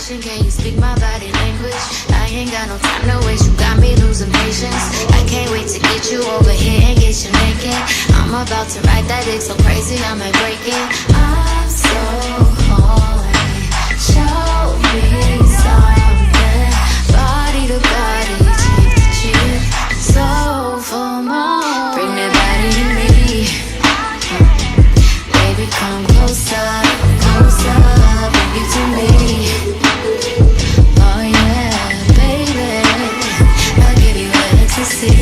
conversation, can you speak my body language? I ain't got no time to waste, you got me losing patience. I can't wait to get you over here and get you naked. I'm about to ride that dick so crazy, I might break it. I'm so horny, show me something. Body to body, cheek to cheek, so for more. Bring that body to me, baby, come closer, closer, bring it to me. Oh yeah, baby, I'll give you ecstasy.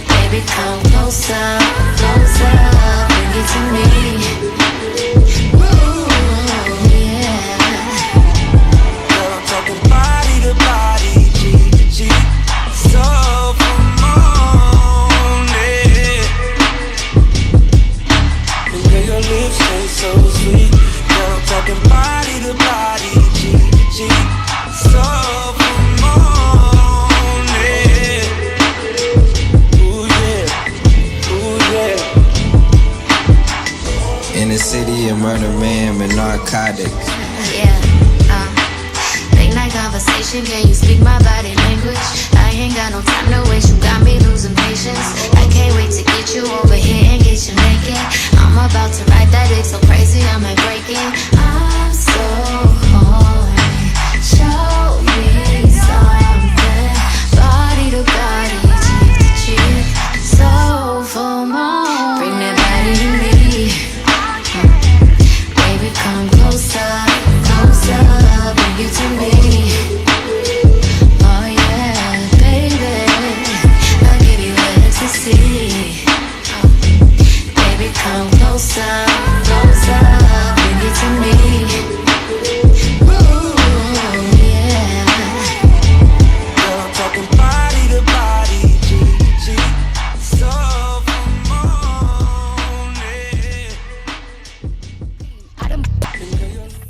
Baby, come closer, closer, bring it to me. Ooh, yeah. Girl, I'm talking body to body, cheek to cheek, so for morning. And girl, your lips taste so sweet. Girl, I'm talking body to body, cheek to cheek, so for morning. Ooh yeah, ooh yeah. In the city, a murder man with narcotics. Yeah, late night conversation, can you speak my body language? I ain't got no time to waste, you got me losing patience. I can't wait to get you over here and get you naked. I'm about to ride that dick so crazy, I might break it. I'm so horny, show me something. Body to body, cheek to cheek, so for more. Bring that body to me, baby, come closer, closer, bring it to me. Oh yeah, baby, I'll give you ecstasy. Baby, come closer, closer, bring it to me. Ooh, yeah. Girl, I'm talking body to body, cheek to cheek, so for morning. I done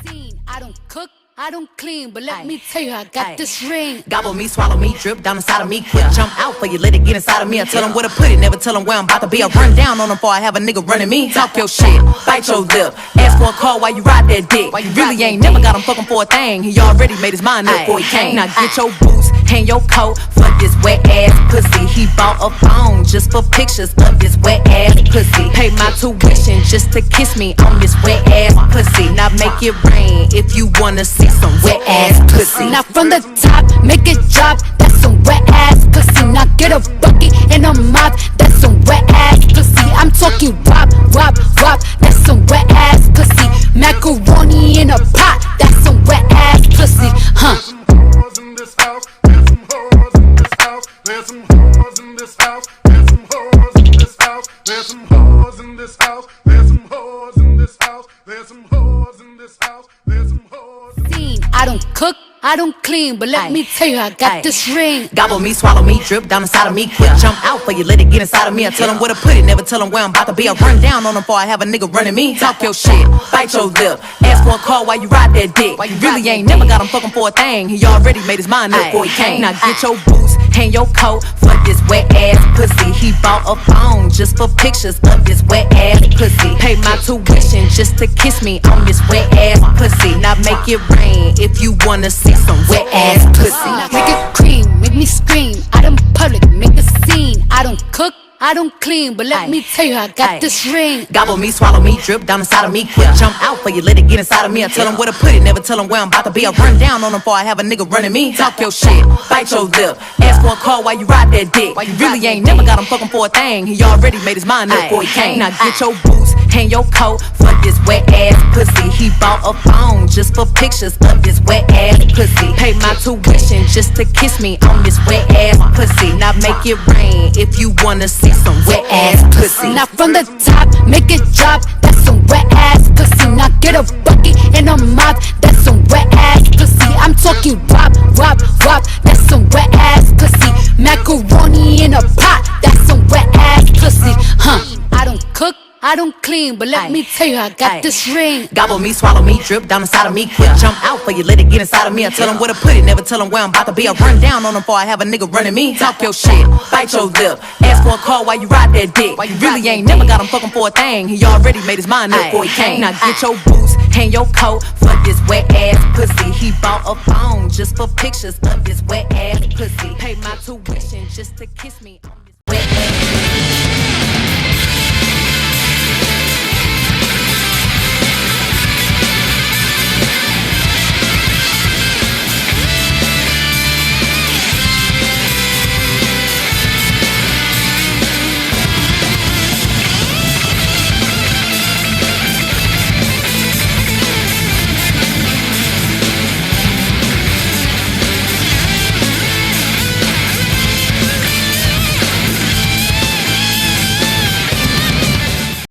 seen, I don't cook, I don't clean, but let me tell you, I got this ring. Gobble me, swallow me, drip down inside of me. Quick jump out for you, let it get inside of me. I tell them where to put it, never tell them where I'm about to be. I run down on them before I have a nigga running me. Talk your shit, bite your lip. Ask for a call while you ride that dick. You really ain't never got him fucking for a thing. He already made his mind up before he came. Now get your boots, hang your coat for this wet ass pussy. He bought a phone just for pictures of this wet ass pussy. Pay my tuition just to kiss me on this wet ass pussy. Now make it rain if you wanna see some wet ass pussy. Now from the top, make it drop, that's some wet ass pussy. Now get a bucket and a mop, that's some wet ass pussy. I'm talking wop, wop, wop, that's some wet ass pussy. Macaroni in a pot, that's some wet ass pussy, huh? There's some whores in this house, there's some whores in this house, there's some whores in this house, there's some whores in this house, there's some whores in this house, there's some whores in this house, there's some whores in this house, there's some whores. I don't cook, I don't clean, but let me tell you, I got this ring. Gobble me, swallow me, drip down inside of me. Quick jump out for you, let it get inside of me. I tell them where to put it, never tell them where I'm about to be. I run down on them before I have a nigga running me. Talk your shit, bite your lip. Ask for a call while you ride that dick. You really ain't never got him fucking for a thing. He already made his mind up before he came. Now get your boots, hang your coat for this wet ass pussy. He bought a phone just for pictures of this wet ass pussy. Pay my tuition just to kiss me on this wet ass pussy. Now make it rain if you wanna see some wet ass pussy. Make it cream, make me scream. Out in public, make a scene. I don't cook, I don't clean, but let me tell you, I got this ring. Gobble me, swallow me, drip down inside of me. Quick jump out for you, let it get inside of me. I tell them where to put it, never tell them where I'm about to be. I run down on them before I have a nigga running me. Talk your shit, bite your lip. Ask for a call while you ride that dick. You really ain't never got him fucking for a thing. He already made his mind up before he came. Now get your boots, hang your coat for this wet ass pussy. He bought a phone just for pictures of this wet ass pussy. Pay my tuition just to kiss me on this wet ass pussy. Now make it rain if you wanna see some wet ass pussy. Now from the top, make it drop, that's some wet ass pussy. Now get a bucket and a mop, that's some wet ass pussy. I'm talking wop, wop, wop, that's some wet ass pussy. Macaroni in a pot, that's some wet ass pussy, huh? I don't cook, I don't clean, but let me tell you, I got this ring. Gobble me, swallow me, drip down inside of me. Quick jump out for you, let it get inside of me. I tell them where to put it, never tell them where I'm about to be. I run down on them before I have a nigga running me. Talk your shit, bite your lip. Ask for a call while you ride that dick. You really ain't never got him fucking for a thing. He already made his mind up before he came. Now get your boots, hang your coat for this wet ass pussy. He bought a phone just for pictures of this wet ass pussy. Pay my tuition just to kiss me.